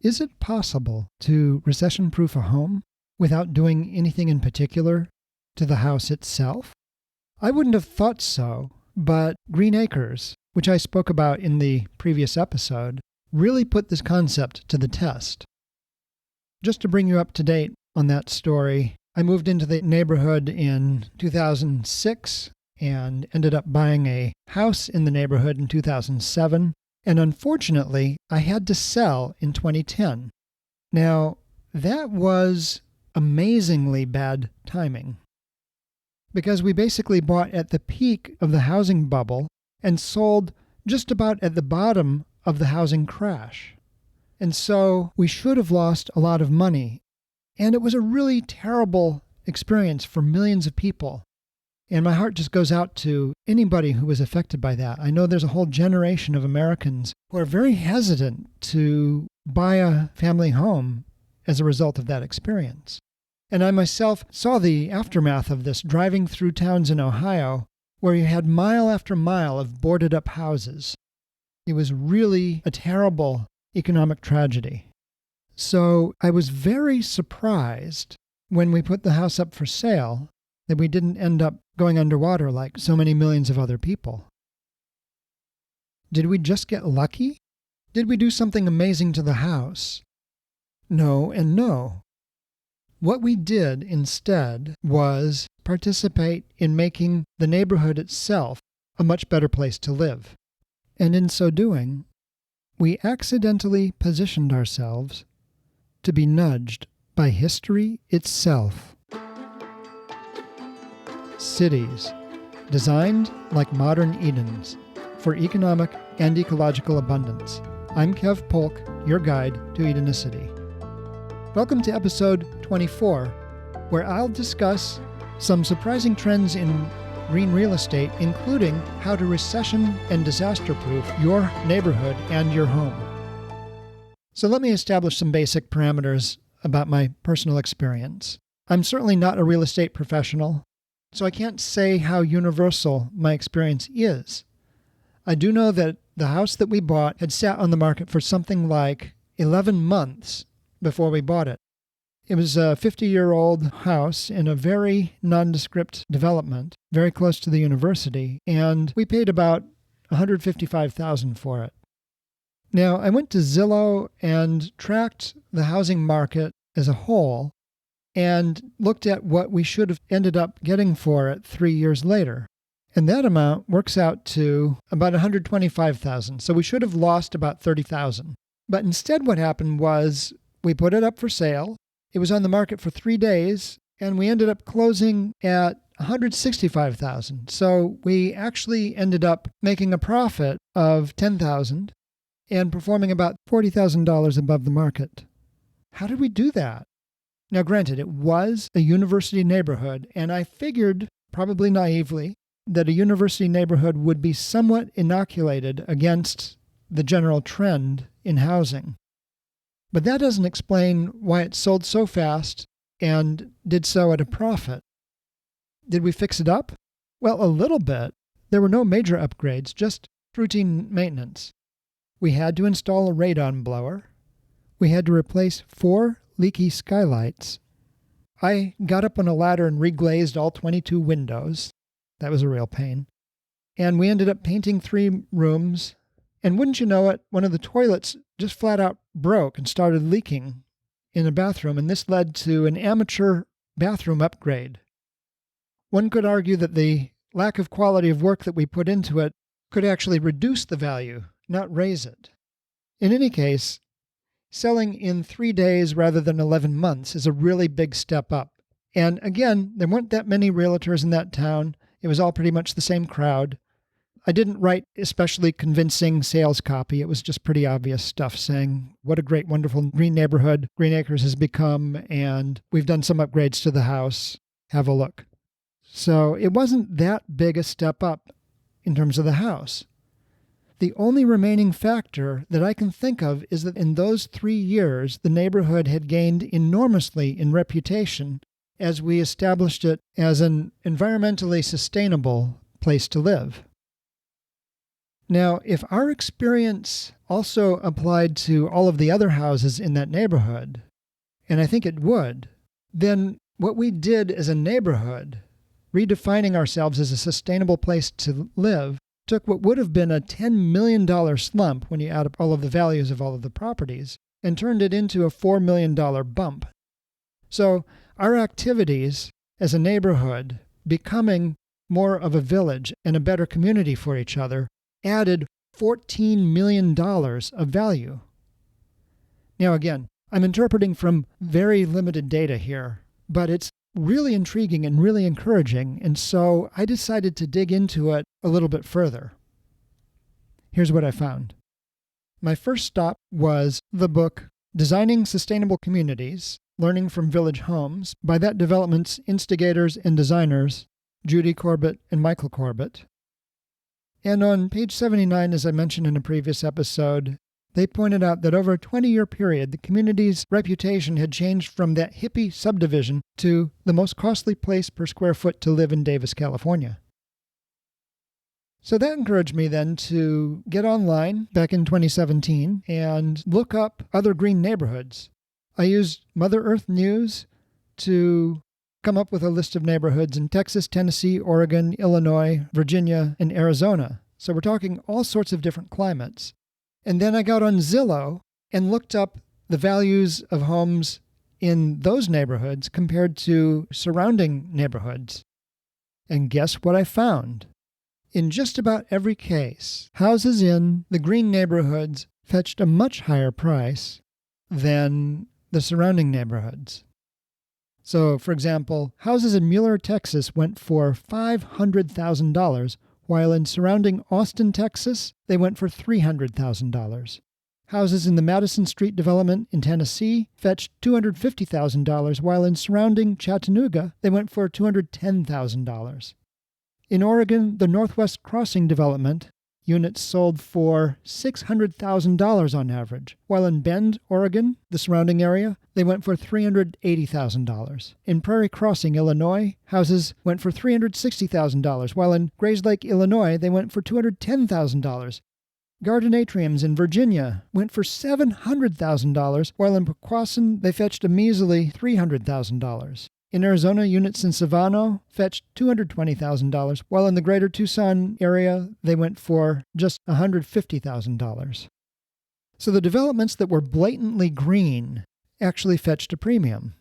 Is it possible to recession-proof a home without doing anything in particular to the house itself? I wouldn't have thought so, but Green Acres, which I spoke about in the previous episode, really put this concept to the test. Just to bring you up to date on that story, I moved into the neighborhood in 2006 and ended up buying a house in the neighborhood in 2007. And unfortunately, I had to sell in 2010. Now, that was amazingly bad timing, because we basically bought at the peak of the housing bubble and sold just about at the bottom of the housing crash. And so we should have lost a lot of money. And it was a really terrible experience for millions of people. And my heart just goes out to anybody who was affected by that. I know there's a whole generation of Americans who are very hesitant to buy a family home as a result of that experience. And I myself saw the aftermath of this driving through towns in Ohio where you had mile after mile of boarded up houses. It was really a terrible economic tragedy. So I was very surprised when we put the house up for sale that we didn't end up going underwater like so many millions of other people. Did we just get lucky? Did we do something amazing to the house? No and no. What we did instead was participate in making the neighborhood itself a much better place to live. And in so doing, we accidentally positioned ourselves to be nudged by history itself. Cities, designed like modern Edens, for economic and ecological abundance. I'm Kev Polk, your guide to Edenicity. Welcome to episode 24, where I'll discuss some surprising trends in green real estate, including how to recession and disaster-proof your neighborhood and your home. So let me establish some basic parameters about my personal experience. I'm certainly not a real estate professional, so I can't say how universal my experience is. I do know that the house that we bought had sat on the market for something like 11 months before we bought it. It was a 50-year-old house in a very nondescript development, very close to the university, and we paid about $155,000 for it. Now, I went to Zillow and tracked the housing market as a whole and looked at what we should have ended up getting for it 3 years later. And that amount works out to about $125,000. So we should have lost about $30,000. But instead what happened was we put it up for sale. It was on the market for 3 days, and we ended up closing at $165,000. So we actually ended up making a profit of $10,000 and performing about $40,000 above the market. How did we do that? Now, granted, it was a university neighborhood, and I figured, probably naively, that a university neighborhood would be somewhat inoculated against the general trend in housing. But that doesn't explain why it sold so fast and did so at a profit. Did we fix it up? Well, a little bit. There were no major upgrades, just routine maintenance. We had to install a radon blower. We had to replace 4 leaky skylights. I got up on a ladder and reglazed all 22 windows. That was a real pain. And we ended up painting 3 rooms. And wouldn't you know it, one of the toilets just flat out broke and started leaking in the bathroom, and this led to an amateur bathroom upgrade. One could argue that the lack of quality of work that we put into it could actually reduce the value, not raise it. In any case, selling in 3 days rather than 11 months is a really big step up. And again, there weren't that many realtors in that town. It was all pretty much the same crowd. I didn't write especially convincing sales copy. It was just pretty obvious stuff saying what a great, wonderful green neighborhood Green Acres has become, and we've done some upgrades to the house. Have a look. So it wasn't that big a step up in terms of the house. The only remaining factor that I can think of is that in those 3 years, the neighborhood had gained enormously in reputation as we established it as an environmentally sustainable place to live. Now, if our experience also applied to all of the other houses in that neighborhood, and I think it would, then what we did as a neighborhood, redefining ourselves as a sustainable place to live, took what would have been a $10 million slump when you add up all of the values of all of the properties and turned it into a $4 million bump. So our activities as a neighborhood becoming more of a village and a better community for each other added $14 million of value. Now again, I'm interpreting from very limited data here, but it's really intriguing and really encouraging, and so I decided to dig into it a little bit further. Here's what I found. My first stop was the book Designing Sustainable Communities, Learning from Village Homes by that development's instigators and designers, Judy Corbett and Michael Corbett. And on page 79, as I mentioned in a previous episode, they pointed out that over a 20-year period, the community's reputation had changed from that hippie subdivision to the most costly place per square foot to live in Davis, California. So that encouraged me then to get online back in 2017 and look up other green neighborhoods. I used Mother Earth News to come up with a list of neighborhoods in Texas, Tennessee, Oregon, Illinois, Virginia, and Arizona. So we're talking all sorts of different climates. And then I got on Zillow and looked up the values of homes in those neighborhoods compared to surrounding neighborhoods. And guess what I found? In just about every case, houses in the green neighborhoods fetched a much higher price than the surrounding neighborhoods. So, for example, houses in Mueller, Texas went for $500,000, while in surrounding Austin, Texas, they went for $300,000. Houses in the Madison Street development in Tennessee fetched $250,000, while in surrounding Chattanooga, they went for $210,000. In Oregon, the Northwest Crossing development, units sold for $600,000 on average, while in Bend, Oregon, the surrounding area, they went for $380,000. In Prairie Crossing, Illinois, houses went for $360,000, while in Grayslake, Illinois, they went for $210,000. Garden atriums in Virginia went for $700,000, while in Pequasin, they fetched a measly $300,000. In Arizona, units in Savannah fetched $220,000, while in the greater Tucson area, they went for just $150,000. So the developments that were blatantly green actually fetched a premium.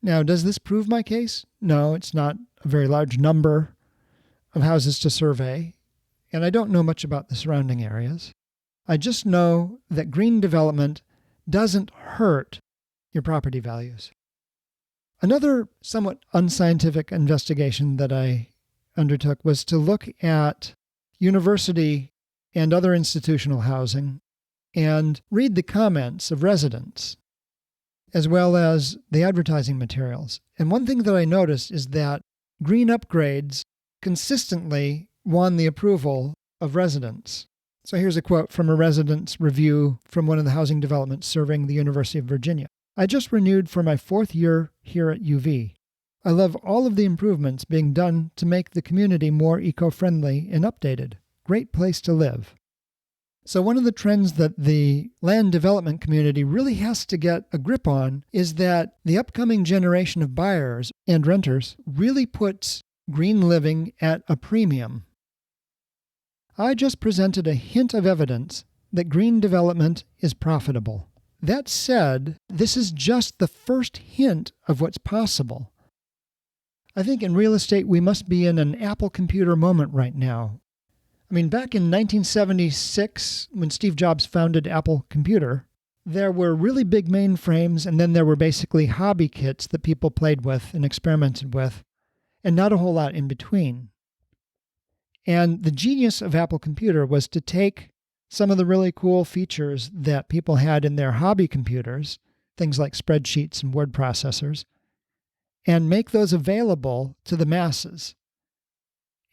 Now, does this prove my case? No, it's not a very large number of houses to survey, and I don't know much about the surrounding areas. I just know that green development doesn't hurt your property values. Another somewhat unscientific investigation that I undertook was to look at university and other institutional housing and read the comments of residents, as well as the advertising materials. And one thing that I noticed is that green upgrades consistently won the approval of residents. So here's a quote from a resident's review from one of the housing developments serving the University of Virginia. I just renewed for my 4th year here at UV. I love all of the improvements being done to make the community more eco-friendly and updated. Great place to live. So one of the trends that the land development community really has to get a grip on is that the upcoming generation of buyers and renters really puts green living at a premium. I just presented a hint of evidence that green development is profitable. That said, this is just the first hint of what's possible. I think in real estate we must be in an Apple computer moment right now. I mean, back in 1976, when Steve Jobs founded Apple Computer, there were really big mainframes, and then there were basically hobby kits that people played with and experimented with, and not a whole lot in between. And the genius of Apple Computer was to take some of the really cool features that people had in their hobby computers, things like spreadsheets and word processors, and make those available to the masses.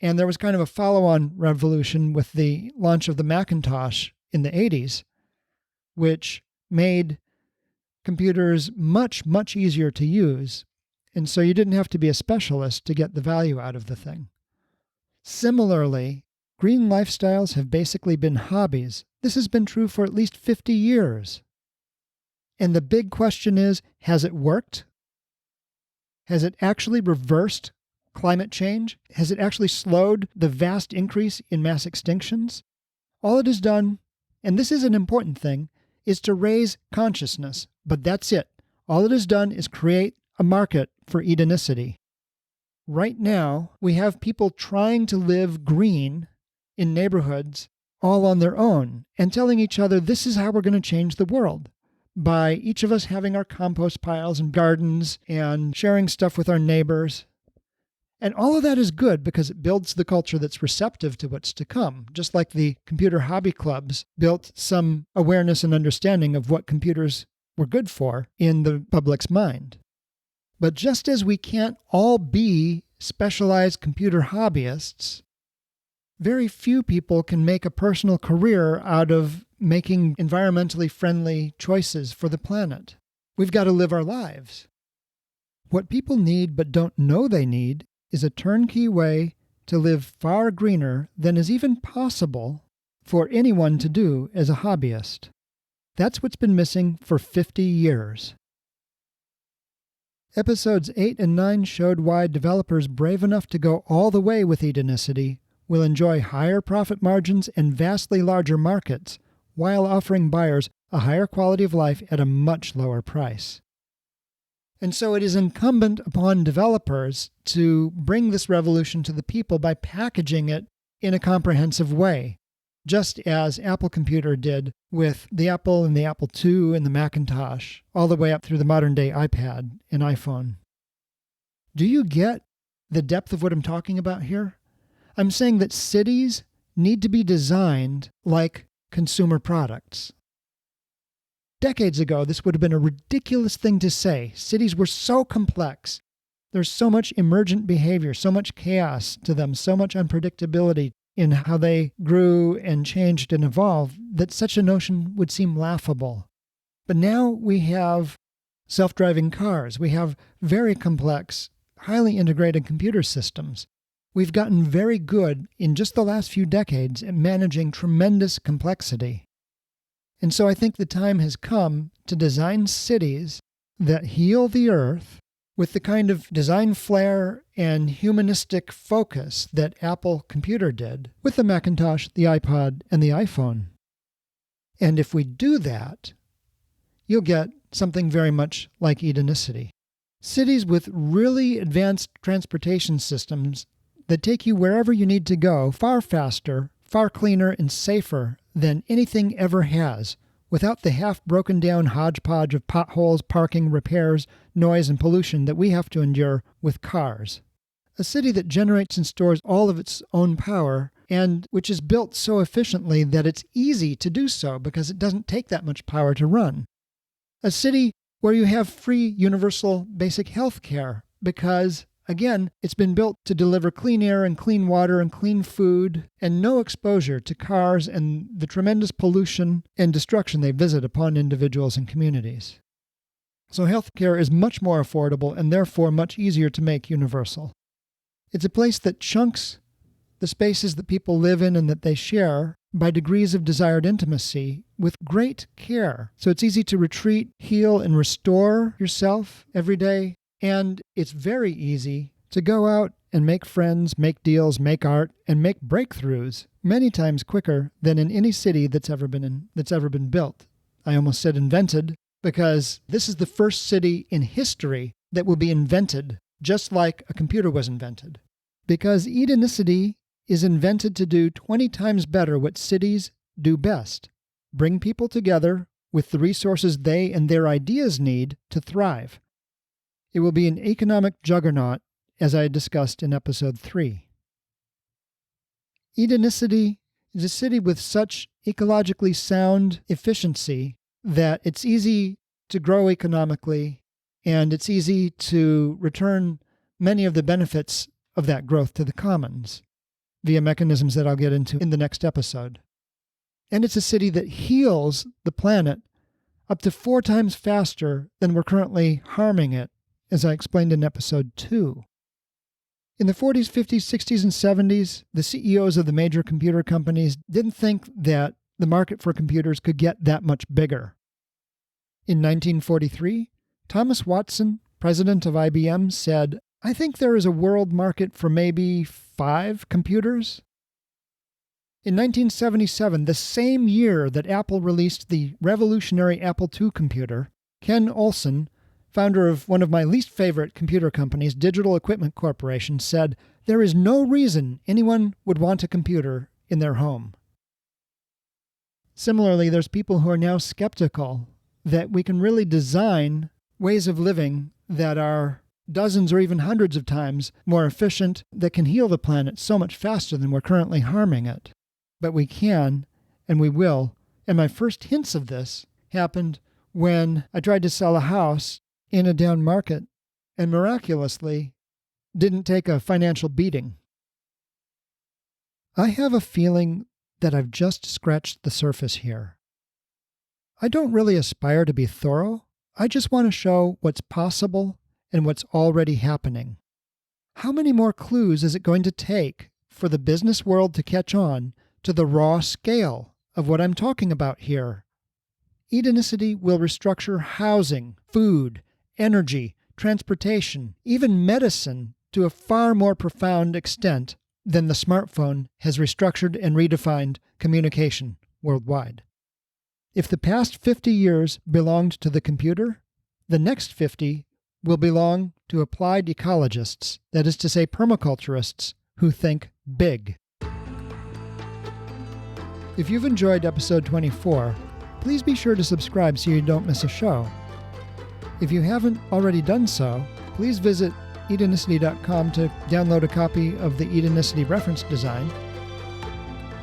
And there was kind of a follow-on revolution with the launch of the Macintosh in the 80s, which made computers much, much easier to use. And so you didn't have to be a specialist to get the value out of the thing. Similarly, Green lifestyles have basically been hobbies. This has been true for at least 50 years. And the big question is, has it worked? Has it actually reversed climate change? Has it actually slowed the vast increase in mass extinctions? All it has done, and this is an important thing, is to raise consciousness, but that's it. All it has done is create a market for Edenicity. Right now, we have people trying to live green in neighborhoods all on their own and telling each other this is how we're going to change the world, by each of us having our compost piles and gardens and sharing stuff with our neighbors. And all of that is good because it builds the culture that's receptive to what's to come, just like the computer hobby clubs built some awareness and understanding of what computers were good for in the public's mind. But just as we can't all be specialized computer hobbyists, very few people can make a personal career out of making environmentally friendly choices for the planet. We've got to live our lives. What people need but don't know they need is a turnkey way to live far greener than is even possible for anyone to do as a hobbyist. That's what's been missing for 50 years. Episodes 8 and 9 showed why developers brave enough to go all the way with Edenicity will enjoy higher profit margins and vastly larger markets, while offering buyers a higher quality of life at a much lower price. And so it is incumbent upon developers to bring this revolution to the people by packaging it in a comprehensive way, just as Apple Computer did with the Apple and the Apple II and the Macintosh, all the way up through the modern-day iPad and iPhone. Do you get the depth of what I'm talking about here? I'm saying that cities need to be designed like consumer products. Decades ago, this would have been a ridiculous thing to say. Cities were so complex. There's so much emergent behavior, so much chaos to them, so much unpredictability in how they grew and changed and evolved that such a notion would seem laughable. But now we have self-driving cars. We have very complex, highly integrated computer systems. We've gotten very good in just the last few decades at managing tremendous complexity. And so I think the time has come to design cities that heal the earth with the kind of design flair and humanistic focus that Apple Computer did with the Macintosh, the iPod, and the iPhone. And if we do that, you'll get something very much like Edenicity. Cities with really advanced transportation systems that take you wherever you need to go far faster, far cleaner, and safer than anything ever has, without the half-broken down hodgepodge of potholes, parking, repairs, noise, and pollution that we have to endure with cars. A city that generates and stores all of its own power, and which is built so efficiently that it's easy to do so because it doesn't take that much power to run. A city where you have free universal basic health care because, again, it's been built to deliver clean air and clean water and clean food and no exposure to cars and the tremendous pollution and destruction they visit upon individuals and communities. So healthcare is much more affordable and therefore much easier to make universal. It's a place that chunks the spaces that people live in and that they share by degrees of desired intimacy with great care. So it's easy to retreat, heal, and restore yourself every day. And it's very easy to go out and make friends, make deals, make art, and make breakthroughs many times quicker than in any city that's ever been built. I almost said invented, because this is the first city in history that will be invented just like a computer was invented. Because Edenicity is invented to do 20 times better what cities do best: bring people together with the resources they and their ideas need to thrive. It will be an economic juggernaut, as I discussed in episode 3. Edenicity is a city with such ecologically sound efficiency that it's easy to grow economically, and it's easy to return many of the benefits of that growth to the commons via mechanisms that I'll get into in the next episode. And it's a city that heals the planet up to 4 times faster than we're currently harming it, as I explained in episode 2. In the 40s, 50s, 60s, and 70s, the CEOs of the major computer companies didn't think that the market for computers could get that much bigger. In 1943, Thomas Watson, president of IBM, said, "I think there is a world market for maybe 5 computers." In 1977, the same year that Apple released the revolutionary Apple II computer, Ken Olsen, founder of one of my least favorite computer companies, Digital Equipment Corporation, said, "There is no reason anyone would want a computer in their home." Similarly, there's people who are now skeptical that we can really design ways of living that are dozens or even hundreds of times more efficient, that can heal the planet so much faster than we're currently harming it. But we can, and we will. And my first hints of this happened when I tried to sell a house in a down market and miraculously didn't take a financial beating. I have a feeling that I've just scratched the surface here. I don't really aspire to be thorough. I just want to show what's possible and what's already happening. How many more clues is it going to take for the business world to catch on to the raw scale of what I'm talking about here? Edenicity will restructure housing, food, energy, transportation, even medicine to a far more profound extent than the smartphone has restructured and redefined communication worldwide. If the past 50 years belonged to the computer, the next 50 will belong to applied ecologists, that is to say permaculturists, who think big. If you've enjoyed episode 24, please be sure to subscribe so you don't miss a show. If you haven't already done so, please visit Edenicity.com to download a copy of the Edenicity reference design.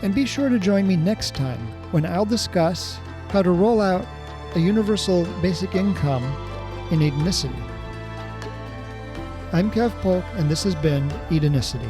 And be sure to join me next time when I'll discuss how to roll out a universal basic income in Edenicity. I'm Kev Polk, and this has been Edenicity.